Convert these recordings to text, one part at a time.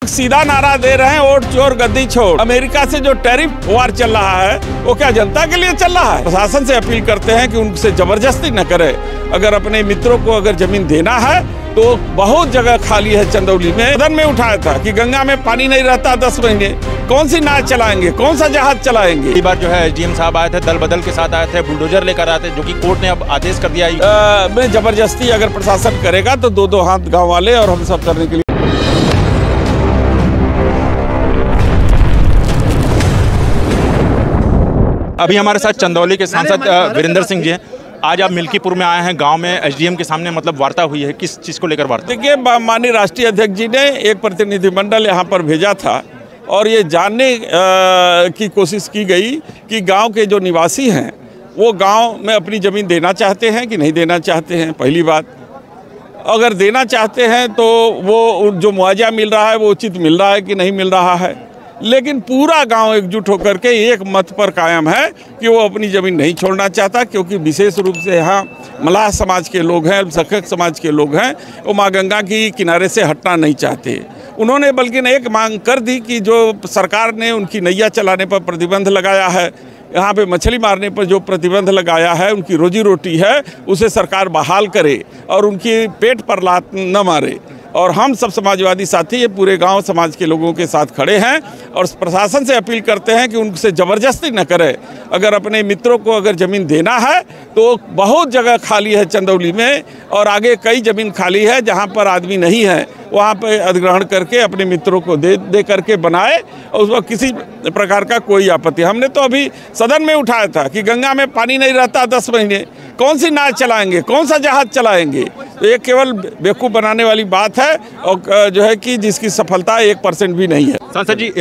सीधा नारा दे रहे हैं, वोट चोर गद्दी छोड़। अमेरिका से जो टैरिफ वार चल रहा है वो क्या जनता के लिए चल रहा है? प्रशासन से अपील करते हैं कि उनसे जबरदस्ती न करे। अगर अपने मित्रों को अगर जमीन देना है तो बहुत जगह खाली है। चंदौली में सदन में उठाया था कि गंगा में पानी नहीं रहता 10 महीने, कौन सी नाव चलाएंगे, कौन सा जहाज चलाएंगे। कई बार जो है एसडीएम साहब आए थे, दल बदल के साथ आए थे, बुलडोजर लेकर आए थे, जो कि कोर्ट ने अब आदेश कर दिया में जबरदस्ती अगर प्रशासन करेगा तो दो हाथ गाँव वाले और हम सब करने के लिए। अभी हमारे साथ चंदौली के सांसद वीरेंद्र सिंह जी हैं। आज आप मिल्कीपुर में आए हैं, गांव में एसडीएम के सामने मतलब वार्ता हुई है, किस चीज़ को लेकर वार्ता? देखिए, माननीय राष्ट्रीय अध्यक्ष जी ने एक प्रतिनिधिमंडल यहाँ पर भेजा था और ये जानने की कोशिश की गई कि गांव के जो निवासी हैं वो गांव में अपनी ज़मीन देना चाहते हैं कि नहीं देना चाहते हैं। पहली बात, अगर देना चाहते हैं तो वो जो मुआवजा मिल रहा है वो उचित मिल रहा है कि नहीं मिल रहा है। लेकिन पूरा गांव एकजुट होकर के एक मत पर कायम है कि वो अपनी ज़मीन नहीं छोड़ना चाहता, क्योंकि विशेष रूप से यहाँ मलाह समाज के लोग हैं, अल्पसंख्यक समाज के लोग हैं, वो माँ गंगा की किनारे से हटना नहीं चाहते। उन्होंने बल्कि एक मांग कर दी कि जो सरकार ने उनकी नैया चलाने पर प्रतिबंध लगाया है, यहाँ पे मछली मारने पर जो प्रतिबंध लगाया है, उनकी रोजी रोटी है, उसे सरकार बहाल करे और उनकी पेट पर लात न मारे। और हम सब समाजवादी साथी ये पूरे गांव समाज के लोगों के साथ खड़े हैं और प्रशासन से अपील करते हैं कि उनसे ज़बरदस्ती न करे। अगर अपने मित्रों को अगर ज़मीन देना है तो बहुत जगह खाली है चंदौली में, और आगे कई ज़मीन खाली है जहां पर आदमी नहीं है, वहां पर अधिग्रहण करके अपने मित्रों को दे करके बनाए और उसमें किसी प्रकार का कोई आपत्ति। हमने तो अभी सदन में उठाया था कि गंगा में पानी नहीं रहता 10 महीने, कौन सी नाव चलाएंगे, कौन सा जहाज चलाएंगे। तो ये केवल बेवकूफ़ बनाने वाली बात है और जो है कि जिसकी सफलता 1% भी नहीं है। सांसद जी,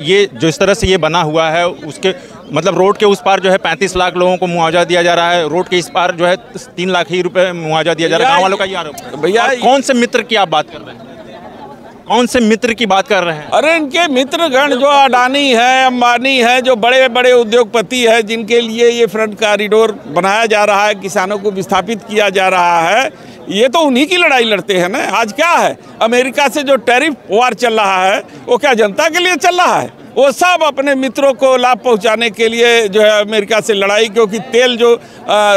ये जो इस तरह से ये बना हुआ है उसके मतलब रोड के उस पार जो है 35 लाख लोगों को मुआवजा दिया जा रहा है, रोड के इस पार जो है 3 लाख ही रुपए मुआवजा दिया जा रहा है। गाँव वालों का ये आरोप है। भैया, कौन से मित्र की आप बात कर रहे हैं? कौन से मित्र की बात कर रहे हैं? अरे इनके मित्रगण जो अडानी है, अंबानी है, जो बड़े बड़े उद्योगपति है, जिनके लिए ये फ्रंट कॉरिडोर बनाया जा रहा है, किसानों को विस्थापित किया जा रहा है, ये तो उन्हीं की लड़ाई लड़ते हैं ना। आज क्या है, अमेरिका से जो टैरिफ वार चल रहा है वो क्या जनता के लिए चल रहा है? वो सब अपने मित्रों को लाभ पहुंचाने के लिए जो है अमेरिका से लड़ाई, क्योंकि तेल जो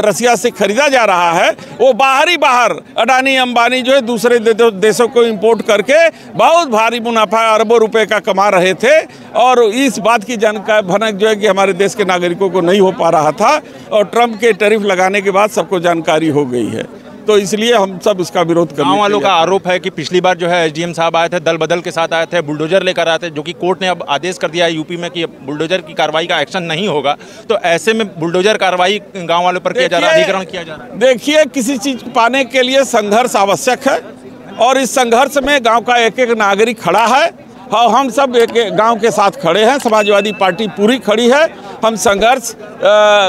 रसिया से खरीदा जा रहा है वो बाहर अडानी अंबानी जो है दूसरे देशों को इंपोर्ट करके बहुत भारी मुनाफा अरबों रुपए का कमा रहे थे। और इस बात की जानकारी भनक जो है कि हमारे देश के नागरिकों को नहीं हो पा रहा था, और ट्रंप के टैरिफ लगाने के बाद सबको जानकारी हो गई है, तो इसलिए हम सब इसका विरोध कर रहे हैं। गाँव वालों का आरोप है कि पिछली बार जो है एसडीएम साहब आए थे, दल बदल के साथ आए थे, बुलडोजर लेकर आए थे, जो कि कोर्ट ने अब आदेश कर दिया है यूपी में कि बुलडोजर की कार्रवाई का एक्शन नहीं होगा। तो ऐसे में बुलडोजर कार्रवाई गाँव वालों पर किया जा रहा है, अधिग्रहण किया जा रहा है। देखिए, किसी चीज़ पाने के लिए संघर्ष आवश्यक है और इस संघर्ष में गाँव का एक एक नागरिक खड़ा है और हम सब एक गांव के साथ खड़े हैं। समाजवादी पार्टी पूरी खड़ी है। हम संघर्ष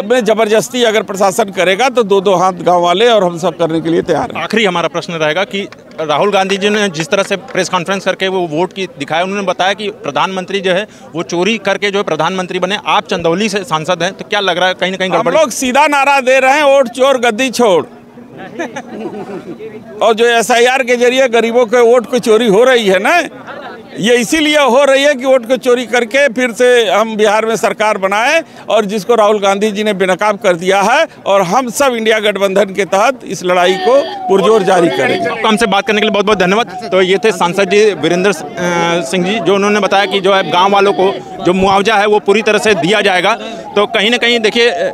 में जबरदस्ती अगर प्रशासन करेगा तो दो हाथ गांव वाले और हम सब करने के लिए तैयार हैं। आखिरी हमारा प्रश्न रहेगा कि राहुल गांधी जी ने जिस तरह से प्रेस कॉन्फ्रेंस करके वो वोट की दिखाया, उन्होंने बताया कि प्रधानमंत्री जो है वो चोरी करके जो है प्रधानमंत्री बने। आप चंदौली से सांसद हैं, तो क्या लग रहा है कहीं ना कहीं गड़बड़? हम लोग सीधा नारा दे रहे हैं, वोट चोर गद्दी छोड़। और जो SIR के जरिए गरीबों के वोट की चोरी हो रही है ना, ये इसीलिए हो रही है कि वोट को चोरी करके फिर से हम बिहार में सरकार बनाए, और जिसको राहुल गांधी जी ने बेनकाब कर दिया है। और हम सब इंडिया गठबंधन के तहत इस लड़ाई को पुरजोर जारी करेंगे। हमसे बात करने के लिए बहुत बहुत धन्यवाद। तो ये थे सांसद जी वीरेंद्र सिंह जी, जो उन्होंने बताया कि जो है गाँव वालों को जो मुआवजा है वो पूरी तरह से दिया जाएगा। तो कहीं ना कहीं देखिए